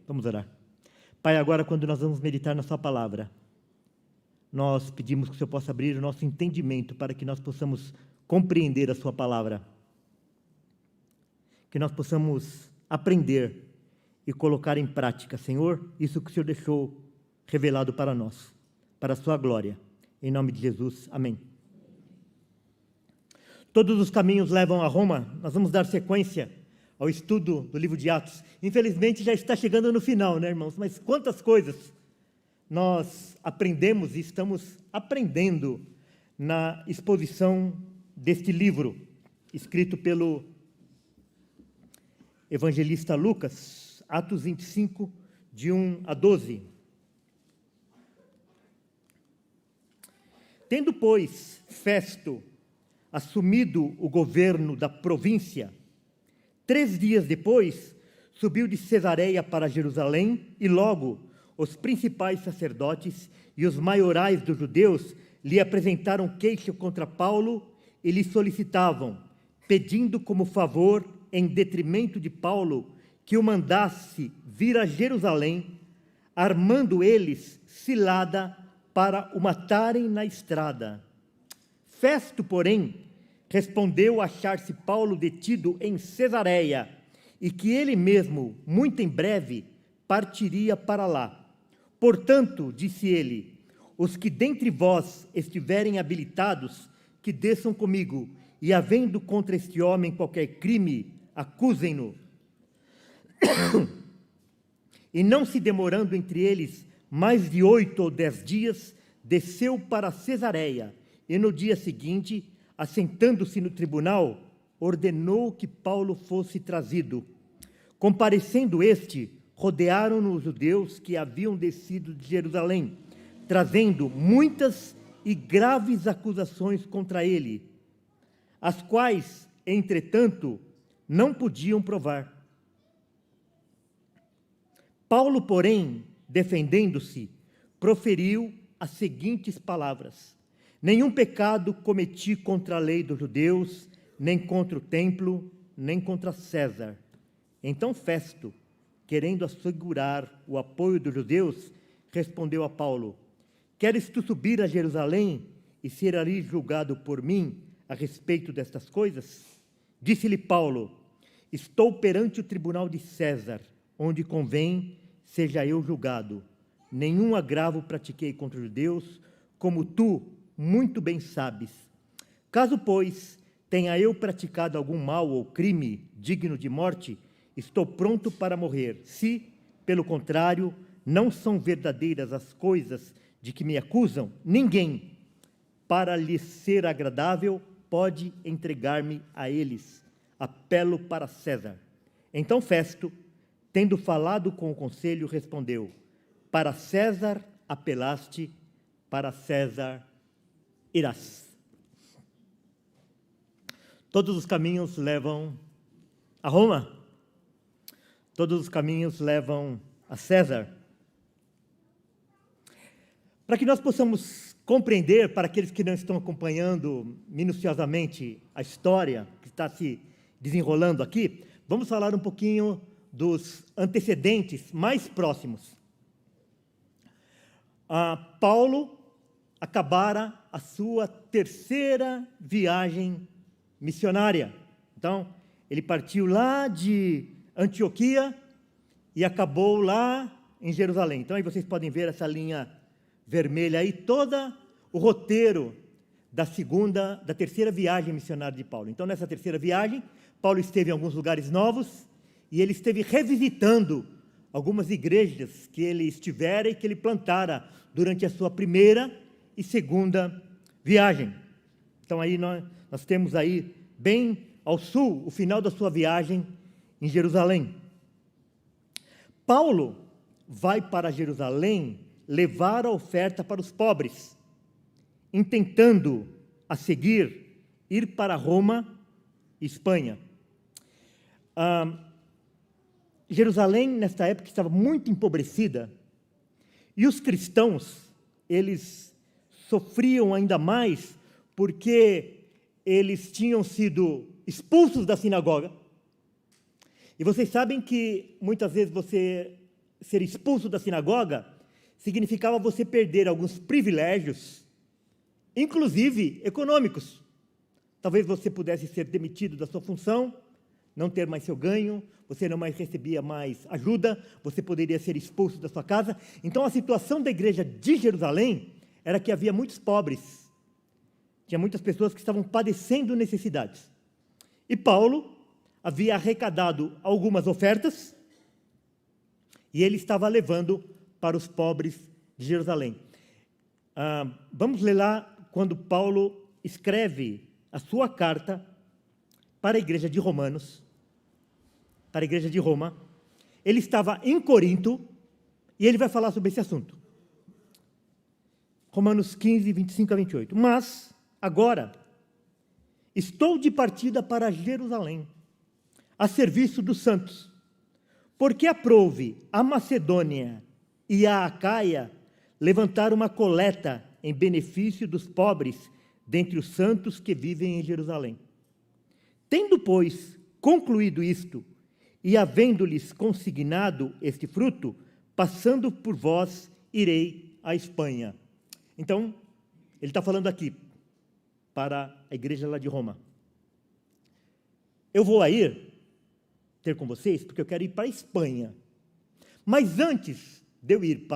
Vamos orar. Pai, agora quando nós vamos meditar na sua palavra, nós pedimos que o Senhor possa abrir o nosso entendimento para que nós possamos compreender a sua palavra. Que nós possamos aprender e colocar em prática, Senhor, isso que o Senhor deixou revelado para nós, para a sua glória. Em nome de Jesus, amém. Todos os caminhos levam a Roma. Nós vamos dar sequência ao estudo do livro de Atos. Infelizmente já está chegando no final, né, irmãos? Mas quantas coisas nós aprendemos e estamos aprendendo na exposição deste livro, escrito pelo evangelista Lucas, Atos 25, de 1 a 12. Tendo, pois, Festo assumido o governo da província, 3 dias depois, subiu de Cesareia para Jerusalém, e logo os principais sacerdotes e os maiorais dos judeus lhe apresentaram queixa contra Paulo e lhe solicitavam, pedindo como favor, em detrimento de Paulo, que o mandasse vir a Jerusalém, armando eles cilada para o matarem na estrada. Festo, porém, respondeu achar-se Paulo detido em Cesareia e que ele mesmo, muito em breve, partiria para lá. Portanto, disse ele, os que dentre vós estiverem habilitados, que desçam comigo, e havendo contra este homem qualquer crime, acusem-no. E não se demorando entre eles mais de 8 ou 10 dias, desceu para Cesareia, e no dia seguinte, assentando-se no tribunal, ordenou que Paulo fosse trazido. Comparecendo este, rodearam-no os judeus que haviam descido de Jerusalém, trazendo muitas e graves acusações contra ele, as quais, entretanto, não podiam provar. Paulo, porém, defendendo-se, proferiu as seguintes palavras: nenhum pecado cometi contra a lei dos judeus, nem contra o templo, nem contra César. Então Festo, querendo assegurar o apoio dos judeus, respondeu a Paulo: queres tu subir a Jerusalém e ser ali julgado por mim a respeito destas coisas? Disse-lhe Paulo: estou perante o tribunal de César, onde convém seja eu julgado. Nenhum agravo pratiquei contra os judeus, como tu muito bem sabes. Caso, pois, tenha eu praticado algum mal ou crime digno de morte, estou pronto para morrer. Se, pelo contrário, não são verdadeiras as coisas de que me acusam, ninguém, para lhe ser agradável, pode entregar-me a eles. Apelo para César. Então Festo, tendo falado com o conselho, respondeu: para César apelaste, para César irás. Todos os caminhos levam a Roma. Todos os caminhos levam a César. Para que nós possamos compreender, para aqueles que não estão acompanhando minuciosamente a história que está se desenrolando aqui, vamos falar um pouquinho dos antecedentes mais próximos. Paulo acabara a sua 3ª viagem missionária. Então, ele partiu lá de Antioquia e acabou lá em Jerusalém. Então, aí vocês podem ver essa linha vermelha aí, todo o roteiro da 3ª viagem missionária de Paulo. Então, nessa 3ª viagem, Paulo esteve em alguns lugares novos e ele esteve revisitando algumas igrejas que ele estivera e que ele plantara durante a sua 1ª e 2ª viagem. Então, aí nós temos aí, bem ao sul, o final da sua viagem em Jerusalém. Paulo vai para Jerusalém levar a oferta para os pobres, intentando, a seguir, ir para Roma e Espanha. Jerusalém, nesta época, estava muito empobrecida, e os cristãos, eles sofriam ainda mais, porque eles tinham sido expulsos da sinagoga. E vocês sabem que, muitas vezes, você ser expulso da sinagoga significava você perder alguns privilégios, inclusive econômicos. Talvez você pudesse ser demitido da sua função, não ter mais seu ganho, você não mais recebia mais ajuda, você poderia ser expulso da sua casa. Então, a situação da igreja de Jerusalém era que havia muitos pobres, tinha muitas pessoas que estavam padecendo necessidades. E Paulo havia arrecadado algumas ofertas e ele estava levando para os pobres de Jerusalém. Vamos ler lá quando Paulo escreve a sua carta para a igreja de Romanos, para a igreja de Roma. Ele estava em Corinto e ele vai falar sobre esse assunto. Romanos 15, 25 a 28. Mas, agora, estou de partida para Jerusalém, a serviço dos santos, porque aprouve a Macedônia e a Acaia levantar uma coleta em benefício dos pobres dentre os santos que vivem em Jerusalém. Tendo, pois, concluído isto, e havendo-lhes consignado este fruto, passando por vós, irei à Espanha. Então, ele está falando aqui para a igreja lá de Roma. Eu vou aí ter com vocês, porque eu quero ir para a Espanha. Mas antes de eu ir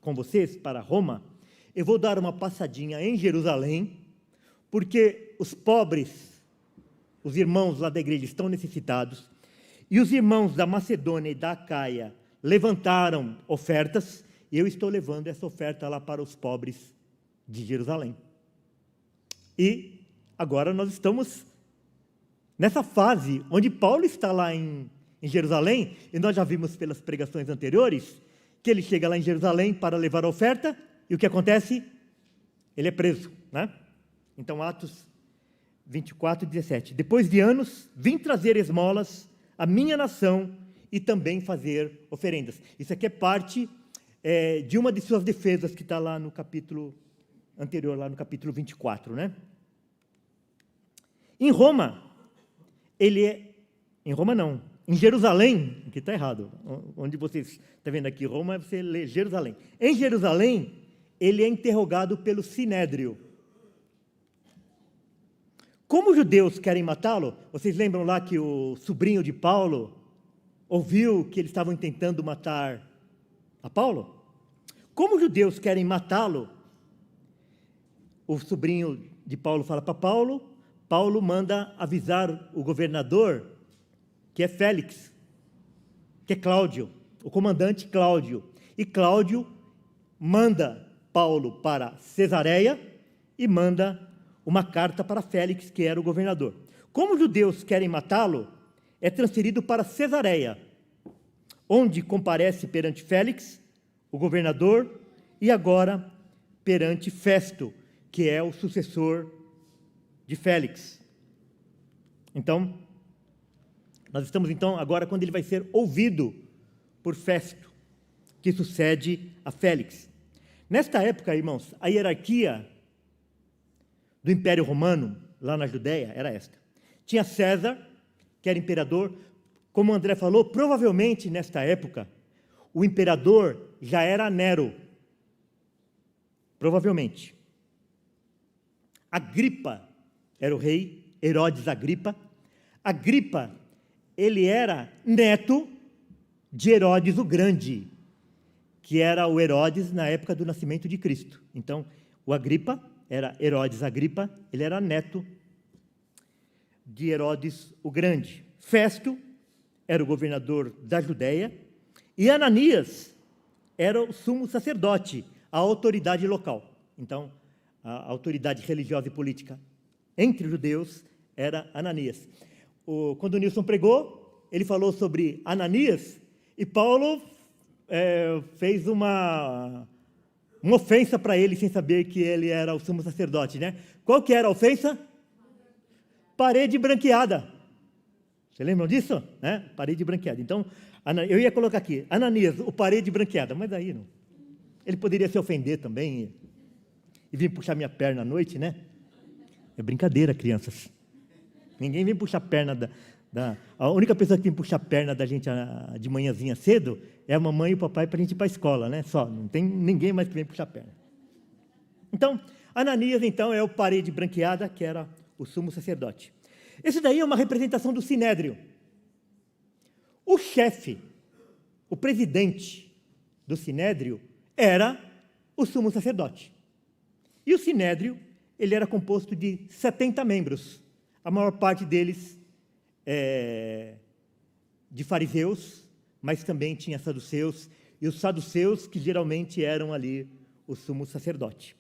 com vocês para Roma, eu vou dar uma passadinha em Jerusalém, porque os pobres, os irmãos lá da igreja estão necessitados, e os irmãos da Macedônia e da Acaia levantaram ofertas, e eu estou levando essa oferta lá para os pobres de Jerusalém. E agora nós estamos nessa fase onde Paulo está lá em Jerusalém, e nós já vimos pelas pregações anteriores, que ele chega lá em Jerusalém para levar a oferta, e o que acontece? Ele é preso, né? Então, Atos 24, 17. Depois de anos, vim trazer esmolas à minha nação e também fazer oferendas. Isso aqui é parte de uma de suas defesas que está lá no capítulo anterior, lá no capítulo 24, né? Em Roma, em Roma não, em Jerusalém, aqui está errado, onde vocês estão vendo aqui, Roma, você lê Jerusalém. Em Jerusalém, ele é interrogado pelo Sinédrio. Como os judeus querem matá-lo, vocês lembram lá que o sobrinho de Paulo ouviu que eles estavam tentando matar a Paulo? Como os judeus querem matá-lo, o sobrinho de Paulo fala para Paulo, Paulo manda avisar o governador, que é Félix, que é Cláudio, o comandante Cláudio. E Cláudio manda Paulo para Cesareia e manda uma carta para Félix, que era o governador. Como os judeus querem matá-lo, é transferido para Cesareia, onde comparece perante Félix, o governador, e agora perante Festo, que é o sucessor de Félix. Então, nós estamos agora quando ele vai ser ouvido por Festo, que sucede a Félix. Nesta época, irmãos, a hierarquia do Império Romano, lá na Judéia, era esta. Tinha César, que era imperador. Como André falou, provavelmente, nesta época, o imperador já era Nero. Provavelmente. Agripa era o rei, Herodes Agripa. Agripa, ele era neto de Herodes o Grande, que era o Herodes na época do nascimento de Cristo. Então, o Agripa era Herodes Agripa, ele era neto de Herodes o Grande. Festo era o governador da Judéia, e Ananias era o sumo sacerdote, a autoridade local. Então, a autoridade religiosa e política entre os judeus era Ananias. Quando o Nilson pregou, ele falou sobre Ananias, e Paulo fez uma ofensa para ele, sem saber que ele era o sumo sacerdote, né? Qual que era a ofensa? Parede branqueada. Você lembram disso? Né? Parede branqueada. Então, eu ia colocar aqui, Ananias, o parede branqueada, mas aí não. Ele poderia se ofender também e vir puxar minha perna à noite, né? É brincadeira, crianças. Ninguém vem puxar a perna A única pessoa que tem que puxar a perna da gente de manhãzinha cedo é a mamãe e o papai para a gente ir para a escola, né? Só, não tem ninguém mais que vem puxar a perna. Então, Ananias, então, é o parede branqueada, que era o sumo sacerdote. Esse daí é uma representação do Sinédrio. O chefe, o presidente do Sinédrio era o sumo sacerdote. E o Sinédrio, ele era composto de 70 membros, a maior parte deles de fariseus, mas também tinha saduceus, e os saduceus que geralmente eram ali o sumo sacerdote.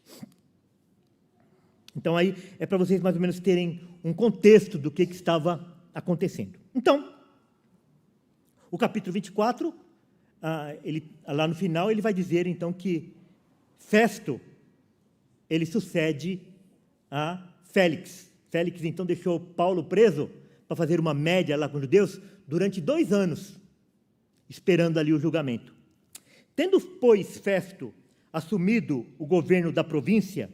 Então aí é para vocês mais ou menos terem um contexto do que estava acontecendo. Então, o capítulo 24, lá no final, ele vai dizer então que Festo, ele sucede a Félix. Félix então deixou Paulo preso para fazer uma média lá com os judeus durante 2 anos, esperando ali o julgamento. Tendo, pois, Festo assumido o governo da província,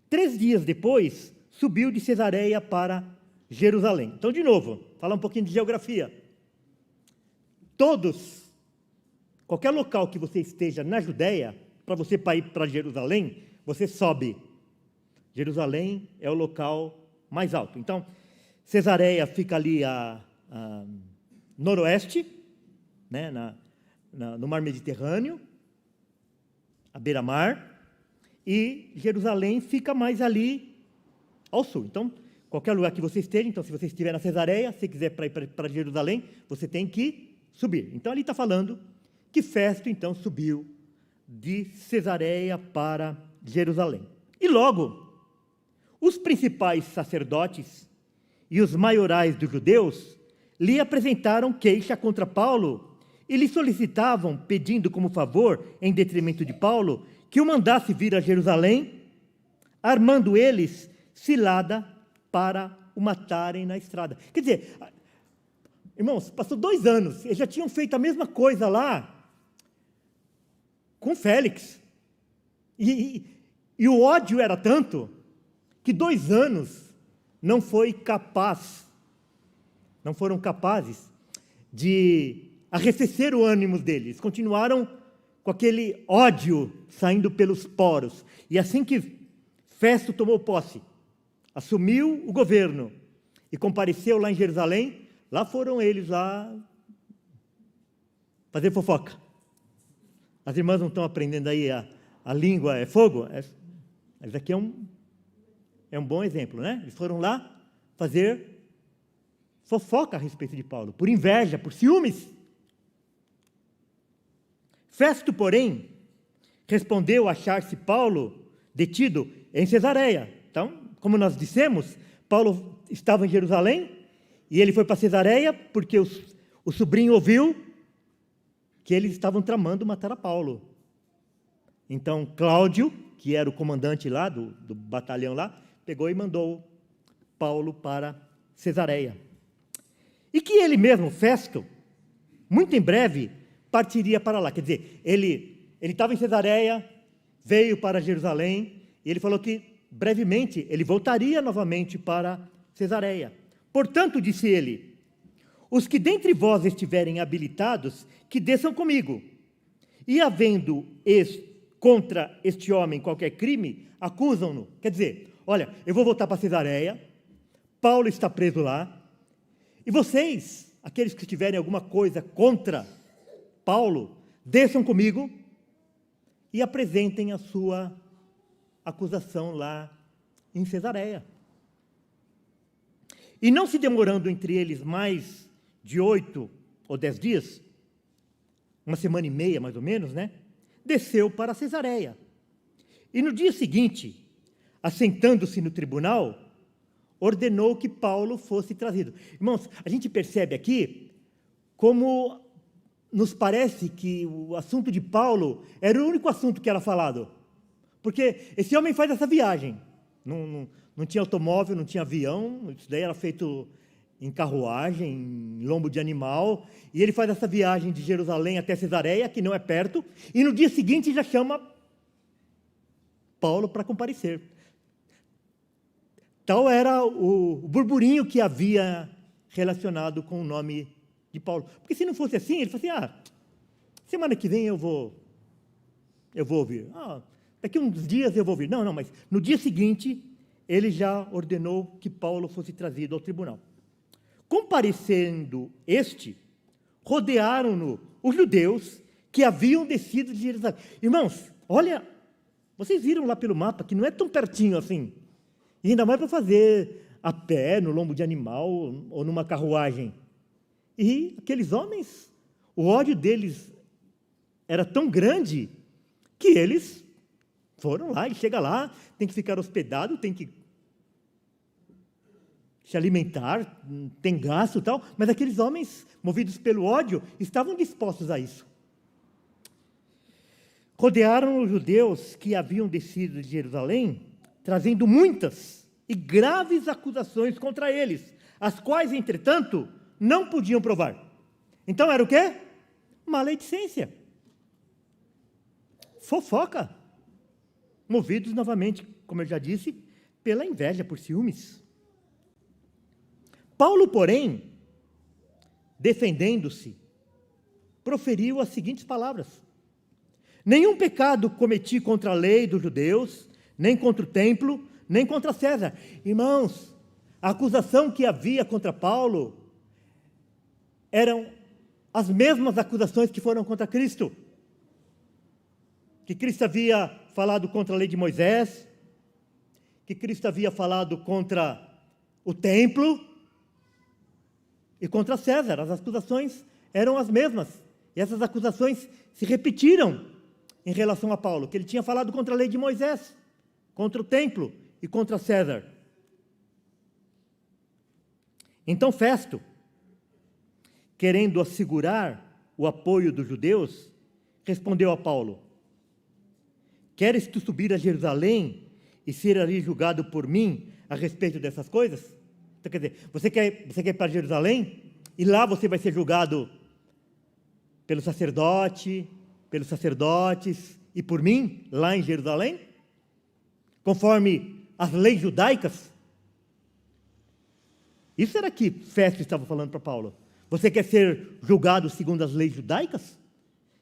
3 dias depois, subiu de Cesareia para Jerusalém. Então, de novo, falar um pouquinho de geografia. Qualquer local que você esteja na Judéia, para você ir para Jerusalém, você sobe. Jerusalém é o local mais alto. Então, Cesareia fica ali a noroeste, né, no mar Mediterrâneo, à beira-mar, e Jerusalém fica mais ali ao sul. Então, qualquer lugar que você esteja, então, se você estiver na Cesareia, se quiser ir para Jerusalém, você tem que subir. Então, ali está falando que Festo, então, subiu de Cesareia para Jerusalém. E logo, os principais sacerdotes e os maiorais dos judeus lhe apresentaram queixa contra Paulo e lhe solicitavam, pedindo como favor, em detrimento de Paulo, que o mandasse vir a Jerusalém, armando eles cilada para o matarem na estrada. Quer dizer, irmãos, passou 2 anos, eles já tinham feito a mesma coisa lá com Félix. E o ódio era tanto que 2 anos não foram capazes de arrefecer o ânimo deles. Continuaram com aquele ódio saindo pelos poros. E assim que Festo tomou posse, assumiu o governo e compareceu lá em Jerusalém, lá foram eles lá fazer fofoca. As irmãs não estão aprendendo aí a língua é fogo? Isso aqui é um bom exemplo, né? Eles foram lá fazer fofoca a respeito de Paulo, por inveja, por ciúmes. Festo, porém, respondeu achar-se Paulo detido em Cesareia. Então, como nós dissemos, Paulo estava em Jerusalém e ele foi para Cesareia porque o sobrinho ouviu que eles estavam tramando matar a Paulo. Então, Cláudio, que era o comandante lá, do batalhão lá, pegou e mandou Paulo para Cesareia. E que ele mesmo, Festo, muito em breve, partiria para lá. Quer dizer, ele estava em Cesareia, veio para Jerusalém, e ele falou que, brevemente, ele voltaria novamente para Cesareia. Portanto, disse ele, os que dentre vós estiverem habilitados, que desçam comigo. E havendo contra este homem qualquer crime, acusam-no. Quer dizer, olha, eu vou voltar para Cesareia, Paulo está preso lá, e vocês, aqueles que tiverem alguma coisa contra Paulo, desçam comigo e apresentem a sua acusação lá em Cesareia. E não se demorando entre eles mais de 8 ou 10 dias, 1 semana e meia mais ou menos, né? Desceu para Cesareia. E no dia seguinte, assentando-se no tribunal, ordenou que Paulo fosse trazido. Irmãos, a gente percebe aqui como nos parece que o assunto de Paulo era o único assunto que era falado. Porque esse homem faz essa viagem. Não tinha automóvel, não tinha avião, isso daí era feito em carruagem, em lombo de animal, e ele faz essa viagem de Jerusalém até Cesareia, que não é perto, e no dia seguinte já chama Paulo para comparecer. Tal era o burburinho que havia relacionado com o nome de Paulo. Porque se não fosse assim, ele falou assim, semana que vem eu vou ouvir. Daqui uns dias eu vou ouvir. Não, mas no dia seguinte, ele já ordenou que Paulo fosse trazido ao tribunal. Comparecendo rodearam-no os judeus que haviam descido de Jerusalém. Irmãos, olha, vocês viram lá pelo mapa que não é tão pertinho assim. E ainda mais para fazer a pé, no lombo de animal ou numa carruagem. E aqueles homens, o ódio deles era tão grande que eles foram lá e chega lá, tem que ficar hospedado, tem que se alimentar, tem gasto e tal, mas aqueles homens, movidos pelo ódio, estavam dispostos a isso. Rodearam os judeus que haviam descido de Jerusalém, trazendo muitas e graves acusações contra eles, as quais, entretanto, não podiam provar. Então era o quê? Maledicência. Fofoca. Movidos novamente, como eu já disse, pela inveja, por ciúmes. Paulo, porém, defendendo-se, proferiu as seguintes palavras: nenhum pecado cometi contra a lei dos judeus, nem contra o templo, nem contra César. Irmãos, a acusação que havia contra Paulo eram as mesmas acusações que foram contra Cristo. Que Cristo havia falado contra a lei de Moisés, que Cristo havia falado contra o templo e contra César. As acusações eram as mesmas. E essas acusações se repetiram em relação a Paulo, que ele tinha falado contra a lei de Moisés, contra o templo e contra César. Então Festo, querendo assegurar o apoio dos judeus, respondeu a Paulo: queres tu subir a Jerusalém e ser ali julgado por mim a respeito dessas coisas? Então, quer dizer, você quer ir para Jerusalém e lá você vai ser julgado pelos sacerdotes e por mim, lá em Jerusalém? Conforme as leis judaicas? Isso era que Festo estava falando para Paulo. Você quer ser julgado segundo as leis judaicas?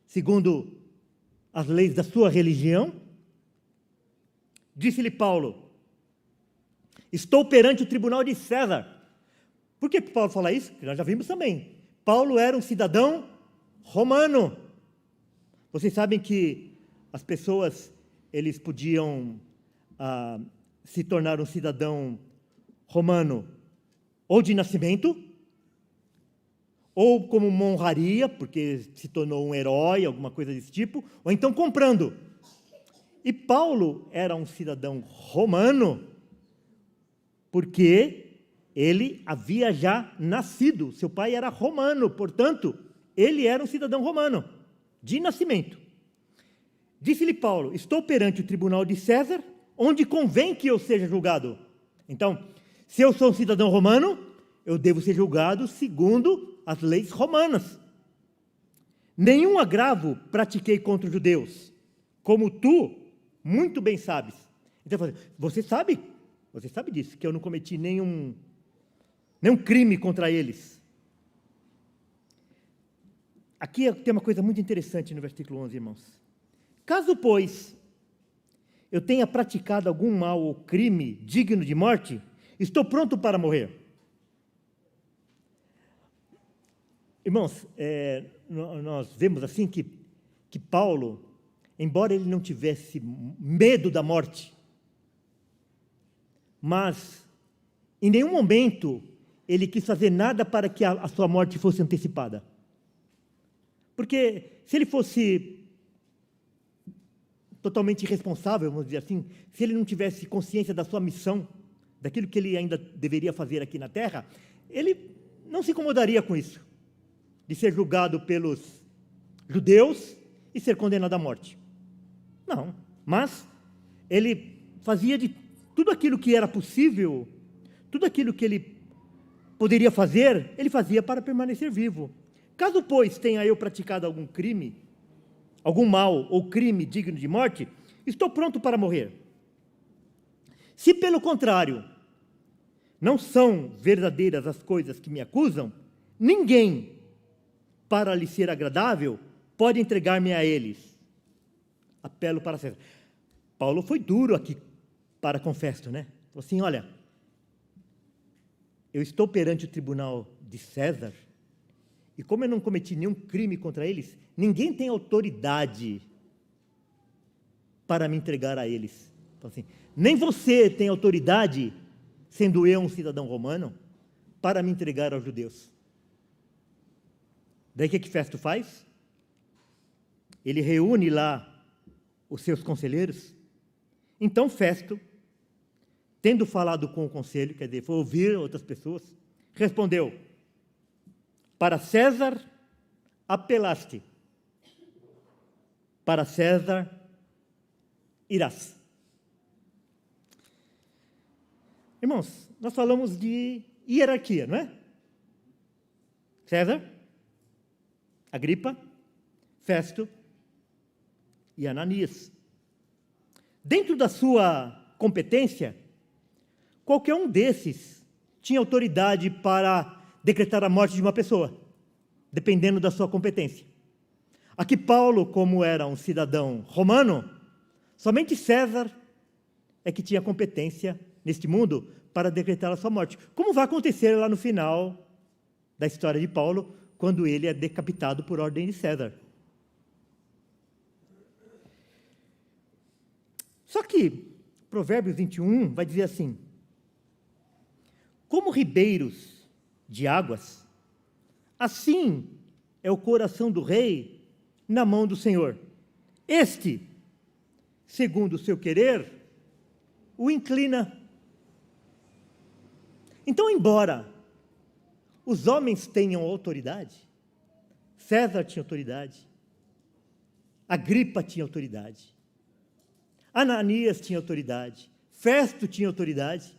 Segundo as leis da sua religião? Disse-lhe Paulo: estou perante o tribunal de César. Por que Paulo fala isso? Porque nós já vimos também. Paulo era um cidadão romano. Vocês sabem que as pessoas, eles podiam se tornar um cidadão romano ou de nascimento, ou como uma honraria, porque se tornou um herói, alguma coisa desse tipo, ou então comprando. E Paulo era um cidadão romano, porque ele havia já nascido, seu pai era romano, portanto, ele era um cidadão romano, de nascimento. Disse-lhe Paulo: estou perante o tribunal de César, onde convém que eu seja julgado. Então, se eu sou um cidadão romano, eu devo ser julgado segundo as leis romanas. Nenhum agravo pratiquei contra os judeus, como tu muito bem sabes. Então, você sabe disso, que eu não cometi nenhum crime contra eles. Aqui tem uma coisa muito interessante no versículo 11, irmãos. Caso, pois, eu tenha praticado algum mal ou crime digno de morte, estou pronto para morrer. Irmãos, nós vemos assim que Paulo, embora ele não tivesse medo da morte, mas em nenhum momento ele quis fazer nada para que a sua morte fosse antecipada. Porque se ele fosse totalmente irresponsável, vamos dizer assim, se ele não tivesse consciência da sua missão, daquilo que ele ainda deveria fazer aqui na terra, ele não se incomodaria com isso, de ser julgado pelos judeus e ser condenado à morte. Não, mas ele fazia de tudo aquilo que era possível, tudo aquilo que ele poderia fazer, ele fazia para permanecer vivo. Caso, pois, tenha eu praticado algum crime, algum mal ou crime digno de morte, estou pronto para morrer. Se, pelo contrário, não são verdadeiras as coisas que me acusam, ninguém, para lhe ser agradável, pode entregar-me a eles. Apelo para César. Paulo foi duro aqui para com Festo, né? Falou assim, olha, eu estou perante o tribunal de César, e como eu não cometi nenhum crime contra eles, ninguém tem autoridade para me entregar a eles. Então, assim, nem você tem autoridade, sendo eu um cidadão romano, para me entregar aos judeus. Daí o que Festo faz? Ele reúne lá os seus conselheiros. Então Festo, tendo falado com o conselho, quer dizer, foi ouvir outras pessoas, respondeu, para César apelaste, para César irás. Irmãos, nós falamos de hierarquia, não é? César, Agripa, Festo e Ananias. Dentro da sua competência, qualquer um desses tinha autoridade para decretar a morte de uma pessoa, dependendo da sua competência. Aqui Paulo, como era um cidadão romano, somente César é que tinha competência neste mundo para decretar a sua morte. Como vai acontecer lá no final da história de Paulo, quando ele é decapitado por ordem de César. Só que Provérbios 21 vai dizer assim, como ribeiros de águas, assim é o coração do rei na mão do Senhor. Este, segundo o seu querer, o inclina. Então, embora os homens tenham autoridade, César tinha autoridade, Agripa tinha autoridade, Ananias tinha autoridade, Festo tinha autoridade.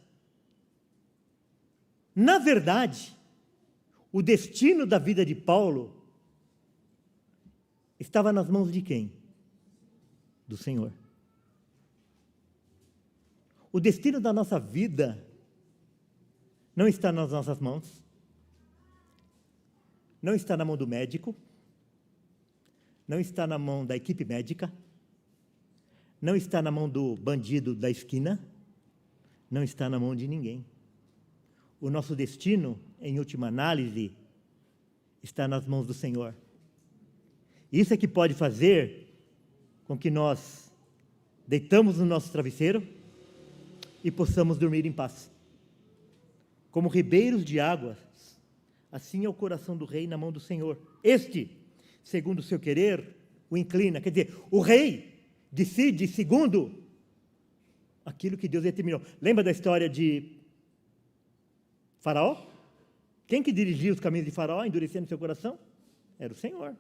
Na verdade, o destino da vida de Paulo estava nas mãos de quem? Do Senhor. O destino da nossa vida não está nas nossas mãos, não está na mão do médico, não está na mão da equipe médica, não está na mão do bandido da esquina, não está na mão de ninguém. O nosso destino, em última análise, está nas mãos do Senhor. Isso é que pode fazer com que nós deitamos no nosso travesseiro e possamos dormir em paz. Como ribeiros de águas, assim é o coração do rei na mão do Senhor. Este, segundo o seu querer, o inclina. Quer dizer, o rei decide segundo aquilo que Deus determinou. Lembra da história de Faraó? Quem que dirigia os caminhos de Faraó, endurecendo seu coração? Era o Senhor.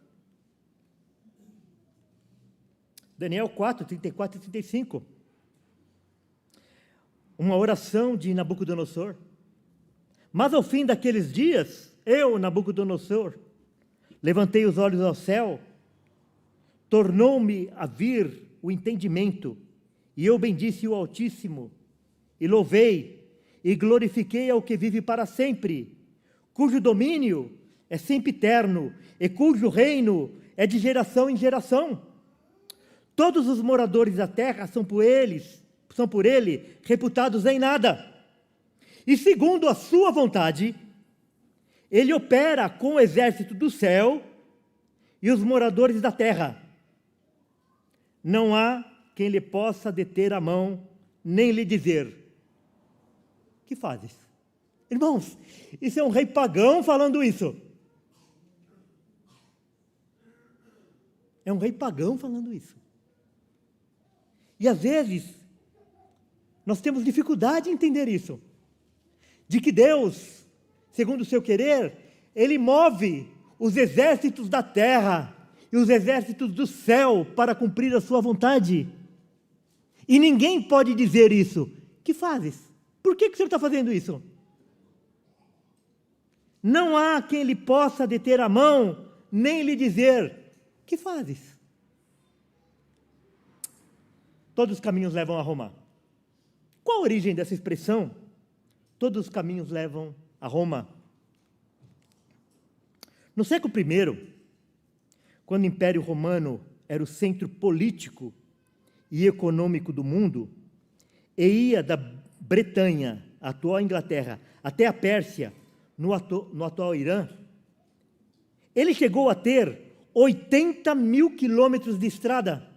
Daniel 4, 34 e 35. Uma oração de Nabucodonosor. Mas ao fim daqueles dias, eu, Nabucodonosor, levantei os olhos ao céu, tornou-me a vir o entendimento, e eu bendisse o Altíssimo, e louvei, e glorifiquei ao que vive para sempre, cujo domínio é sempre eterno, e cujo reino é de geração em geração. Todos os moradores da terra são por ele reputados em nada. E segundo a sua vontade, ele opera com o exército do céu e os moradores da terra. Não há quem lhe possa deter a mão, nem lhe dizer: que fazes? Irmãos, isso é um rei pagão falando isso. É um rei pagão falando isso. E às vezes, nós temos dificuldade em entender isso. De que Deus, segundo o seu querer, Ele move os exércitos da terra e os exércitos do céu para cumprir a sua vontade. E ninguém pode dizer isso. Que fazes? Por que o Senhor está fazendo isso? Não há quem lhe possa deter a mão, nem lhe dizer: que fazes? Todos os caminhos levam a Roma. Qual a origem dessa expressão? todos os caminhos levam a Roma. No século I, quando o Império Romano era o centro político e econômico do mundo, e ia da Bretanha, a atual Inglaterra, até a Pérsia, no atual Irã, ele chegou a ter 80 mil quilômetros de estrada,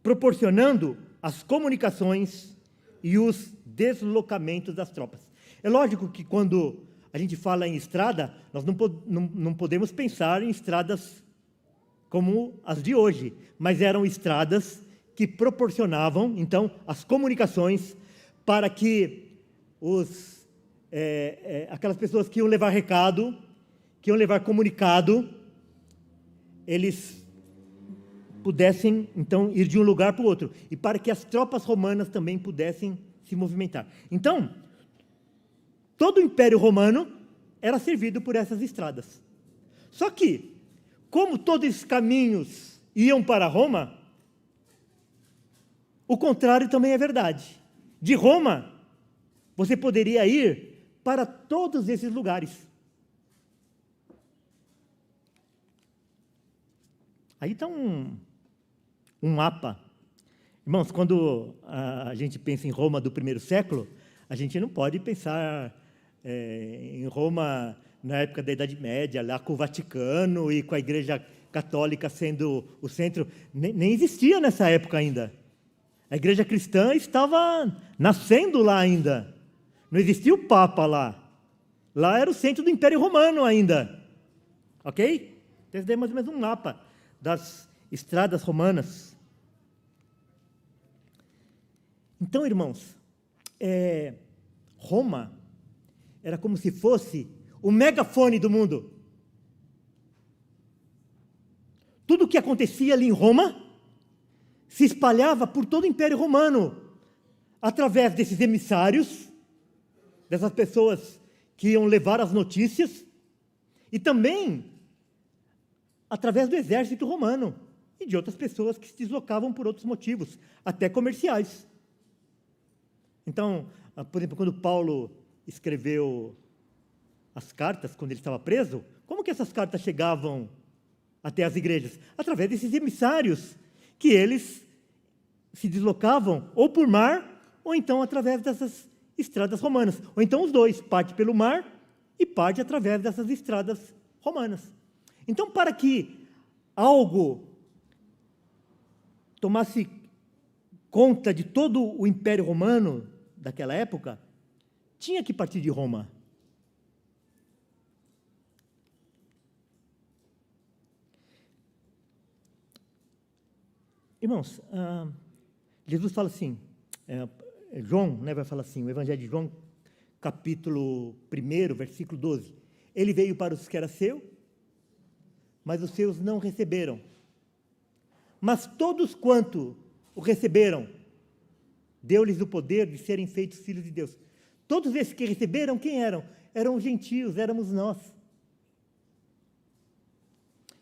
proporcionando as comunicações e os deslocamentos das tropas. É lógico que quando a gente fala em estrada, nós não podemos pensar em estradas como as de hoje, mas eram estradas que proporcionavam, então, as comunicações para que aquelas pessoas que iam levar recado, que iam levar comunicado, eles pudessem, então, ir de um lugar para o outro, e para que as tropas romanas também pudessem se movimentar. Então, todo o Império Romano era servido por essas estradas. Só que, como todos esses caminhos iam para Roma, o contrário também é verdade. De Roma, você poderia ir para todos esses lugares. Aí está um mapa. Irmãos, quando a gente pensa em Roma do primeiro século, a gente não pode pensar em Roma na época da Idade Média, lá com o Vaticano e com a Igreja Católica sendo o centro. Nem existia nessa época ainda. A Igreja Cristã estava nascendo lá ainda. Não existia o Papa lá. Lá era o centro do Império Romano ainda. Ok? Então, esse daí é mais ou menos um mapa das estradas romanas. Então, irmãos, Roma era como se fosse o megafone do mundo. Tudo o que acontecia ali em Roma se espalhava por todo o Império Romano, através desses emissários, dessas pessoas que iam levar as notícias, e também através do exército romano e de outras pessoas que se deslocavam por outros motivos, até comerciais. Então, por exemplo, quando Paulo escreveu as cartas, quando ele estava preso, como que essas cartas chegavam até as igrejas? Através desses emissários, que eles se deslocavam ou por mar, ou então através dessas estradas romanas. Ou então os dois, parte pelo mar e parte através dessas estradas romanas. Então, para que algo tomasse conta de todo o Império Romano daquela época, tinha que partir de Roma. Irmãos, Jesus fala assim, João, vai falar assim, o Evangelho de João, capítulo 1, versículo 12. Ele veio para os que era seu, mas os seus não receberam. Mas todos quanto o receberam, deu-lhes o poder de serem feitos filhos de Deus. Todos esses que receberam, quem eram? Eram os gentios, éramos nós.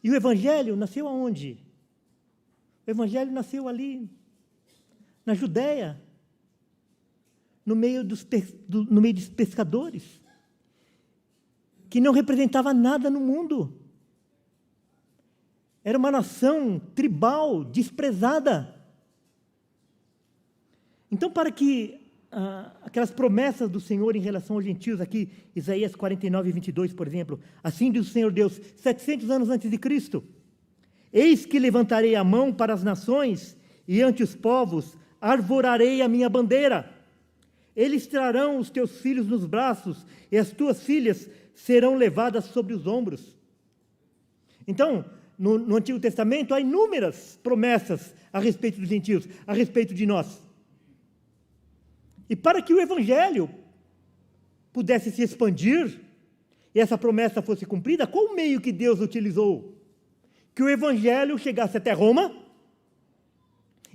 E o Evangelho nasceu aonde? O Evangelho nasceu ali, na Judéia, no meio dos pescadores, que não representava nada no mundo. Era uma nação tribal, desprezada. Então, para que aquelas promessas do Senhor em relação aos gentios, aqui, Isaías 49, 22, por exemplo, assim diz o Senhor Deus, 700 anos antes de Cristo, eis que levantarei a mão para as nações, e ante os povos arvorarei a minha bandeira. Eles trarão os teus filhos nos braços, e as tuas filhas serão levadas sobre os ombros. Então, no Antigo Testamento, há inúmeras promessas a respeito dos gentios, a respeito de nós. E para que o Evangelho pudesse se expandir, e essa promessa fosse cumprida, qual o meio que Deus utilizou? Que o Evangelho chegasse até Roma,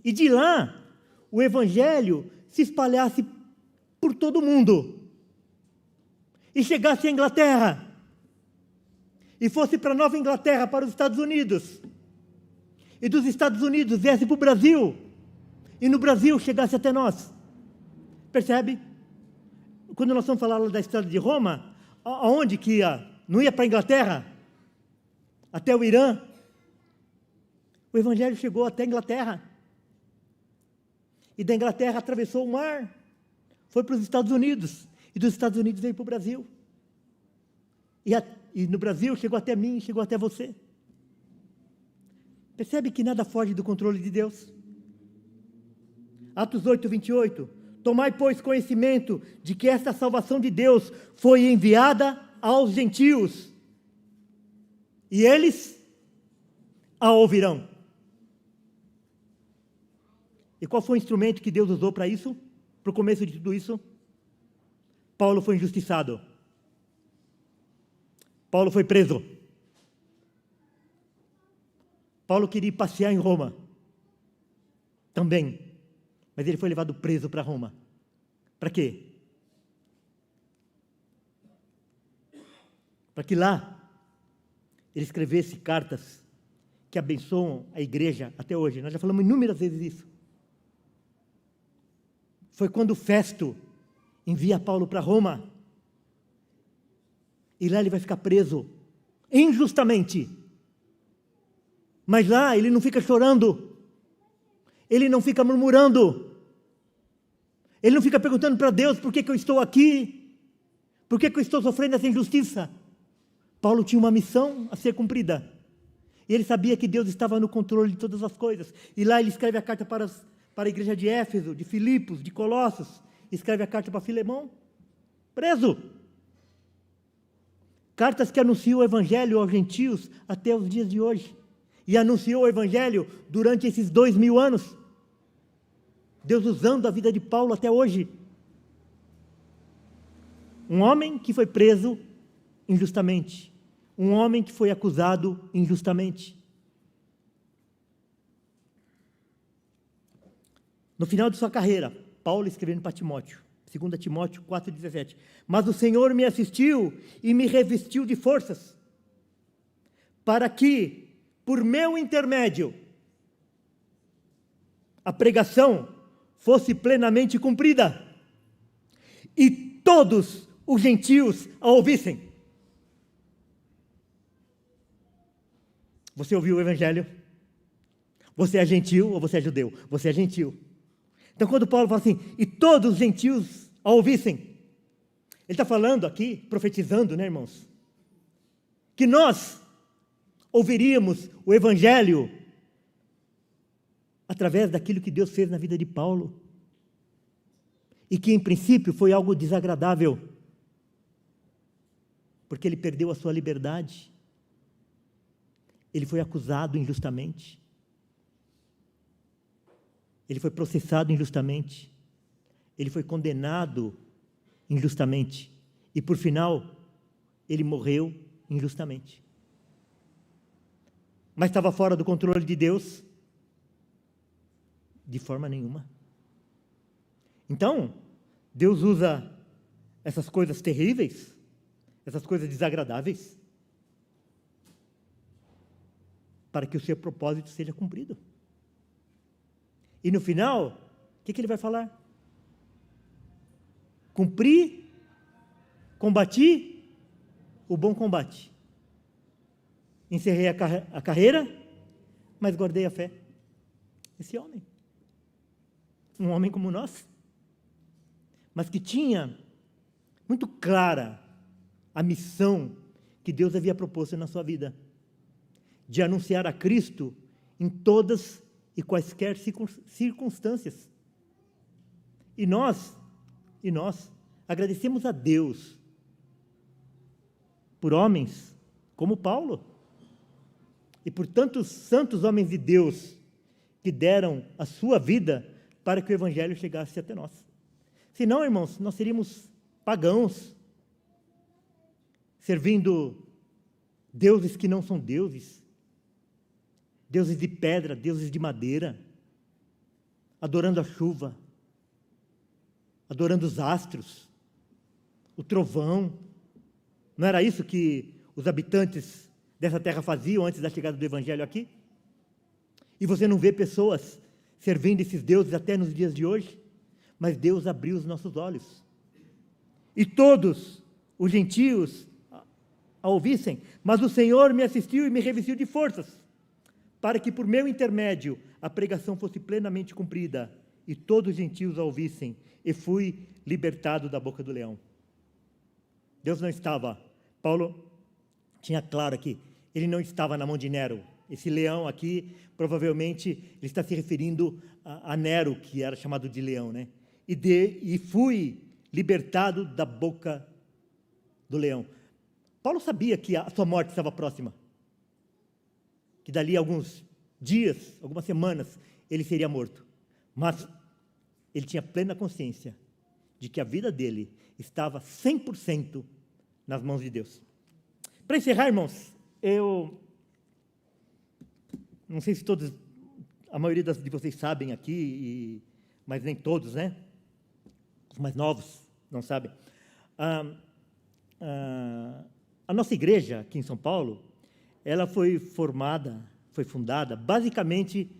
e de lá, o Evangelho se espalhasse por todo o mundo, e chegasse à Inglaterra, e fosse para Nova Inglaterra, para os Estados Unidos, e dos Estados Unidos viesse para o Brasil, e no Brasil chegasse até nós. Percebe? Quando nós estamos falando da estrada de Roma, aonde que ia? Não ia para a Inglaterra? Até o Irã? O Evangelho chegou até a Inglaterra. E da Inglaterra atravessou o mar, foi para os Estados Unidos, e dos Estados Unidos veio para o Brasil. E no Brasil chegou até mim, chegou até você. Percebe que nada foge do controle de Deus? Atos 8, 28. Tomai, pois, conhecimento de que esta salvação de Deus foi enviada aos gentios, e eles a ouvirão. E qual foi o instrumento que Deus usou para isso? Para o começo de tudo isso? Paulo foi injustiçado. Paulo foi preso. Paulo queria passear em Roma. Também. Mas ele foi levado preso para Roma. Para quê? Para que lá ele escrevesse cartas que abençoam a igreja até hoje. Nós já falamos inúmeras vezes isso. Foi quando Festo envia Paulo para Roma. E lá ele vai ficar preso, injustamente. Mas lá ele não fica chorando. Ele não fica murmurando. Ele não fica perguntando para Deus por que eu estou aqui. Por que eu estou sofrendo essa injustiça. Paulo tinha uma missão a ser cumprida. E ele sabia que Deus estava no controle de todas as coisas. E lá ele escreve a carta para a igreja de Éfeso, de Filipos, de Colossos. Escreve a carta para Filemão, preso. Cartas que anunciam o Evangelho aos gentios até os dias de hoje. E anunciou o Evangelho durante esses 2000 anos. Deus usando a vida de Paulo até hoje. Um homem que foi preso injustamente. Um homem que foi acusado injustamente. No final de sua carreira, Paulo escrevendo para Timóteo, 2 Timóteo 4,17. Mas o Senhor me assistiu e me revestiu de forças, para que, por meu intermédio, a pregação fosse plenamente cumprida, e todos os gentios a ouvissem. Você ouviu o Evangelho? Você é gentil ou você é judeu? Você é gentil. Então, quando Paulo fala assim, e todos os gentios a ouvissem, ele está falando aqui, profetizando, né, irmãos? Que nós ouviríamos o Evangelho através daquilo que Deus fez na vida de Paulo. E que, em princípio, foi algo desagradável, porque ele perdeu a sua liberdade. Ele foi acusado injustamente. Ele foi processado injustamente. Ele foi condenado injustamente. E, por final, ele morreu injustamente. Mas estava fora do controle de Deus? De forma nenhuma. Então, Deus usa essas coisas terríveis, essas coisas desagradáveis, para que o seu propósito seja cumprido. E no final, o que ele vai falar? Cumpri, combati o bom combate. Encerrei a carreira, mas guardei a fé. Esse homem, um homem como nós, mas que tinha muito clara a missão que Deus havia proposto na sua vida, de anunciar a Cristo em todas e quaisquer circunstâncias. E nós agradecemos a Deus por homens como Paulo e por tantos santos homens de Deus que deram a sua vida para que o Evangelho chegasse até nós. Senão, irmãos, nós seríamos pagãos, servindo deuses que não são deuses, deuses de pedra, deuses de madeira, adorando a chuva, adorando os astros, o trovão. Não era isso que os habitantes dessa terra faziam antes da chegada do Evangelho aqui? E você não vê pessoas servindo esses deuses até nos dias de hoje? mas Deus abriu os nossos olhos. E todos os gentios a ouvissem, mas o Senhor me assistiu e me revestiu de forças, para que por meu intermédio a pregação fosse plenamente cumprida, e todos os gentios a ouvissem, e fui libertado da boca do leão. Deus não estava, Paulo tinha claro aqui, ele não estava na mão de Nero. Esse leão aqui, provavelmente, ele está se referindo a Nero, que era chamado de leão, né? E fui libertado da boca do leão. Paulo sabia que a sua morte estava próxima, que dali a alguns dias, algumas semanas, ele seria morto. Mas ele tinha plena consciência de que a vida dele estava 100% nas mãos de Deus. Para encerrar, irmãos, eu não sei se todos, a maioria de vocês sabem aqui, mas nem todos, né? Os mais novos não sabem. A nossa igreja aqui em São Paulo, ela foi fundada basicamente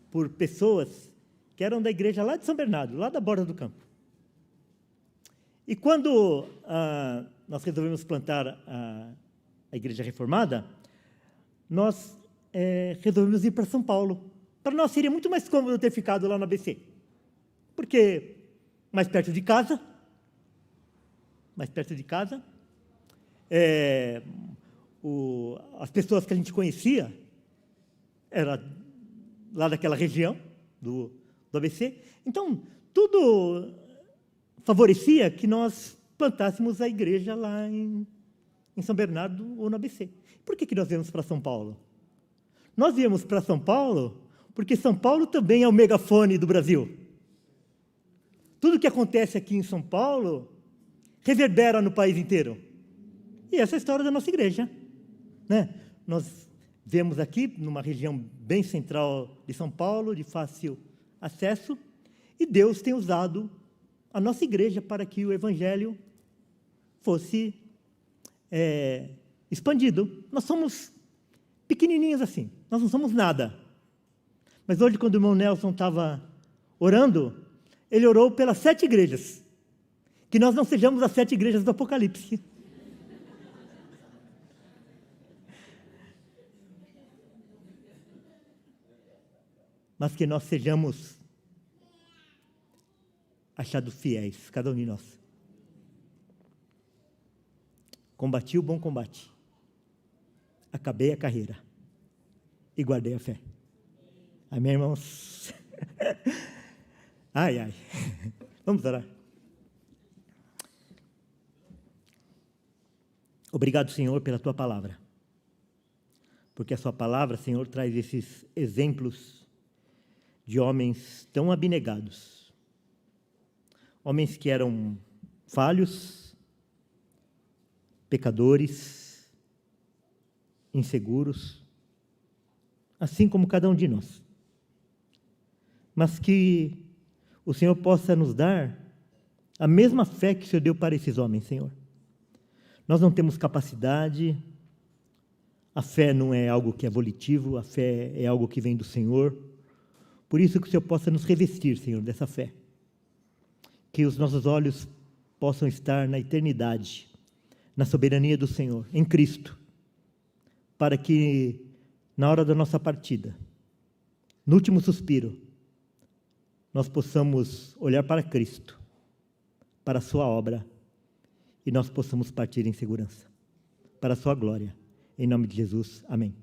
por pessoas que eram da igreja lá de São Bernardo, lá da borda do campo. E quando nós resolvemos plantar a igreja reformada, nós resolvemos ir para São Paulo. Para nós seria muito mais cômodo ter ficado lá no ABC, porque mais perto de casa, as pessoas que a gente conhecia era lá daquela região do ABC, então tudo favorecia que nós plantássemos a igreja lá em São Bernardo ou no ABC. Por que nós viemos para São Paulo? Nós viemos para São Paulo porque São Paulo também é o megafone do Brasil. Tudo que acontece aqui em São Paulo reverbera no país inteiro. E essa é a história da nossa igreja, né? Nós vemos aqui numa região bem central de São Paulo, de fácil acesso, e Deus tem usado a nossa igreja para que o evangelho fosse expandido. Nós somos pequenininhos assim, nós não somos nada. Mas hoje, quando o irmão Nelson estava orando, ele orou pelas 7 igrejas, que nós não sejamos as 7 igrejas do Apocalipse. Mas que nós sejamos achados fiéis, cada um de nós. Combati o bom combate, acabei a carreira e guardei a fé. Amém, irmãos? Ai, ai. Vamos orar. Obrigado, Senhor, pela Tua palavra. Porque a Sua palavra, Senhor, traz esses exemplos de homens tão abnegados. Homens que eram falhos, pecadores, inseguros, assim como cada um de nós. Mas que o Senhor possa nos dar a mesma fé que o Senhor deu para esses homens, Senhor. Nós não temos capacidade, a fé não é algo que é volitivo, a fé é algo que vem do Senhor. Por isso que o Senhor possa nos revestir, Senhor, dessa fé. Que os nossos olhos possam estar na eternidade, na soberania do Senhor, em Cristo, para que na hora da nossa partida, no último suspiro, nós possamos olhar para Cristo, para a sua obra, e nós possamos partir em segurança, para a sua glória. Em nome de Jesus, amém.